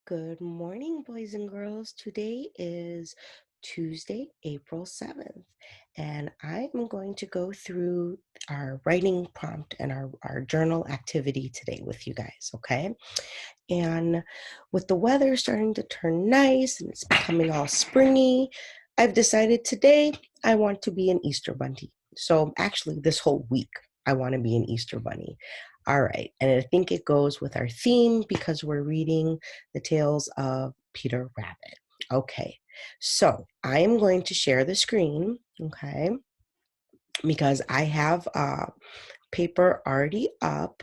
Good morning, boys and girls. Today is Tuesday, April 7th, and I'm going to go through our writing prompt and our journal activity today with you guys, okay? And with the weather starting to turn nice and it's becoming all springy, I've decided today I want to be an Easter bunny. So actually, this whole week, I want to be an Easter bunny. All right. And I think it goes with our theme because we're reading the tales of Peter Rabbit. Okay. So I am going to share the screen, okay, because I have paper already up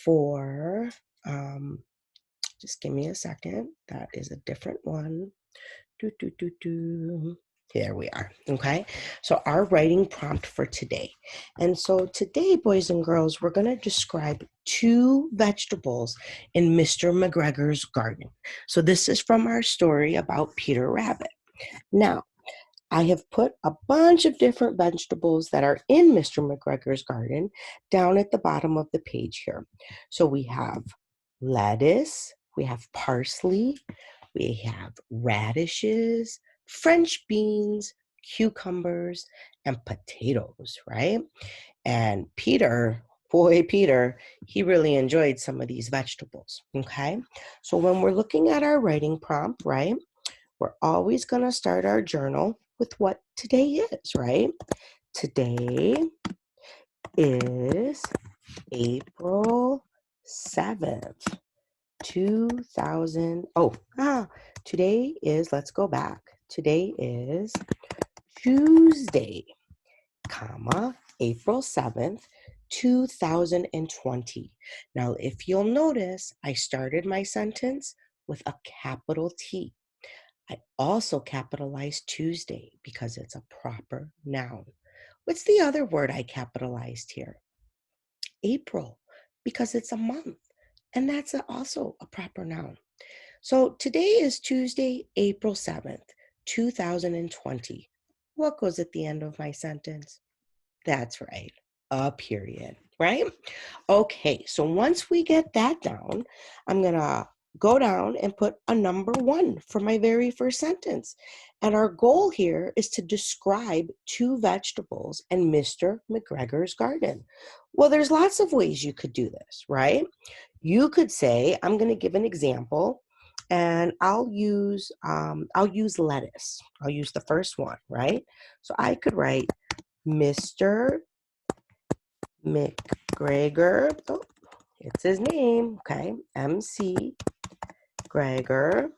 for just give me a second. That is a different one. Do, do, do, do. Here we are. Okay. So our writing prompt for today. And so today, boys and girls, we're going to describe two vegetables in Mr. McGregor's garden. So this is from our story about Peter Rabbit. Now, I have put a bunch of different vegetables that are in Mr. McGregor's garden down at the bottom of the page here. So we have lettuce, we have parsley, we have radishes, French beans, cucumbers, and potatoes, right? And Peter, he really enjoyed some of these vegetables, okay? So when we're looking at our writing prompt, right, we're always going to start our journal with what today is, right? Today is April 7th. 2000 oh today is let's go back. Today is Tuesday, April 7th, 2020. Now if you'll notice, I started my sentence with a capital T. I also capitalized Tuesday because it's a proper noun. What's the other word I capitalized here? April, because it's a month, and that's also a proper noun. So today is Tuesday, April 7th, 2020. What goes at the end of my sentence? That's right, a period, right? Okay, so once we get that down, I'm going to go down and put a number 1 for my very first sentence. And our goal here is to describe two vegetables in Mr. McGregor's garden. Well, there's lots of ways you could do this, right? You could say, I'm going to give an example, and I'll use lettuce. I'll use the first one, right? So I could write Mr. McGregor. Oh, it's his name. Okay. MC Gregor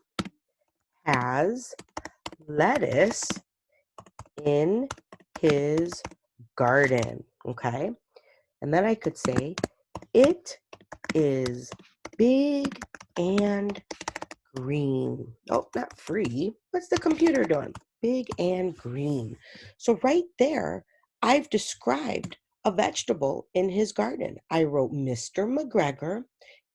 has lettuce in his garden. Okay. And then I could say, it is big and green. Oh, not free. What's the computer doing? Big and green. So right there, I've described a vegetable in his garden. I wrote Mr. McGregor,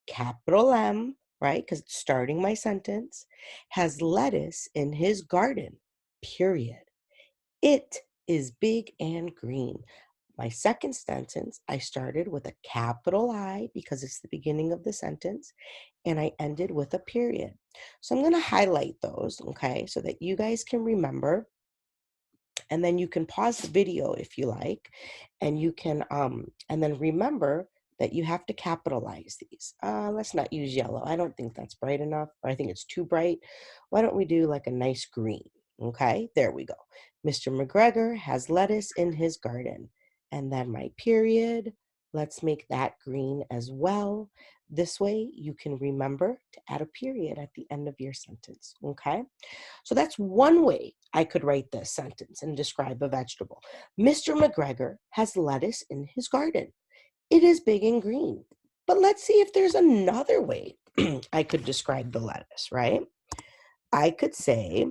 capital M, right? Because it's starting my sentence, has lettuce in his garden, period. It is big and green. My second sentence, I started with a capital I because it's the beginning of the sentence, and I ended with a period. So I'm going to highlight those, okay, so that you guys can remember. And then you can pause the video if you like, and you can, and then remember that you have to capitalize these. Let's not use yellow. I don't think that's bright enough, or I think it's too bright. Why don't we do like a nice green? Okay, there we go. Mr. McGregor has lettuce in his garden. And then my period, let's make that green as well. This way you can remember to add a period at the end of your sentence, okay? So that's one way I could write this sentence and describe a vegetable. Mr. McGregor has lettuce in his garden. It is big and green. But let's see if there's another way I could describe the lettuce, right? I could say,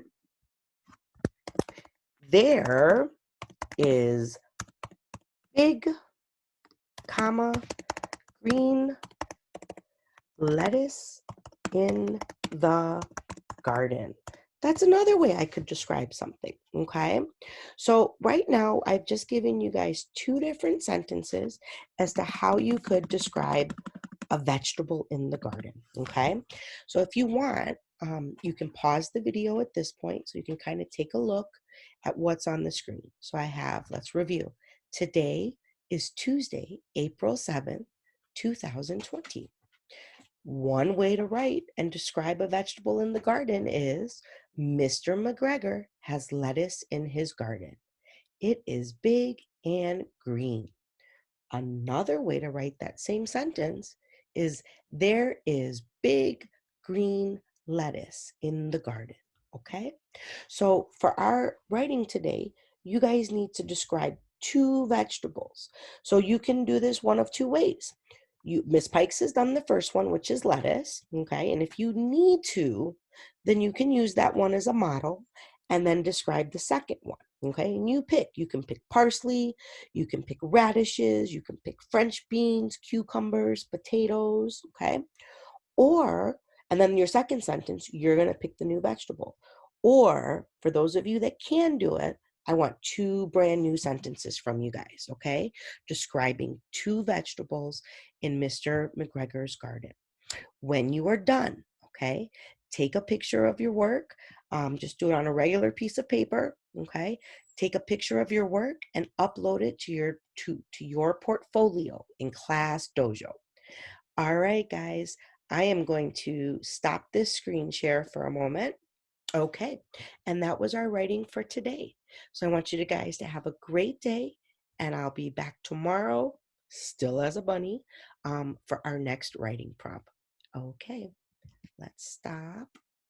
there is big, comma, green lettuce in the garden. That's another way I could describe something, okay? So right now, I've just given you guys two different sentences as to how you could describe a vegetable in the garden, okay? So if you want, you can pause the video at this point so you can kind of take a look at what's on the screen. So I have, let's review. Today is Tuesday, April 7th, 2020. One way to write and describe a vegetable in the garden is Mr. McGregor has lettuce in his garden. It is big and green. Another way to write that same sentence is there is big green lettuce in the garden. Okay? So for our writing today, you guys need to describe two vegetables. So you can do this one of two ways. Miss Pikes has done the first one, which is lettuce. Okay. And if you need to, then you can use that one as a model and then describe the second one. Okay. And you can pick parsley, you can pick radishes, you can pick French beans, cucumbers, potatoes, okay? Or, and then your second sentence, you're going to pick the new vegetable. Or, for those of you that can do it, I want two brand new sentences from you guys, okay? Describing two vegetables in Mr. McGregor's garden. When you are done, okay, take a picture of your work. Just do it on a regular piece of paper, okay? Take a picture of your work and upload it to your portfolio in Class Dojo. All right, guys, I am going to stop this screen share for a moment. Okay, and that was our writing for today. So I want you guys to have a great day, and I'll be back tomorrow, still as a bunny, for our next writing prompt. Okay, let's stop.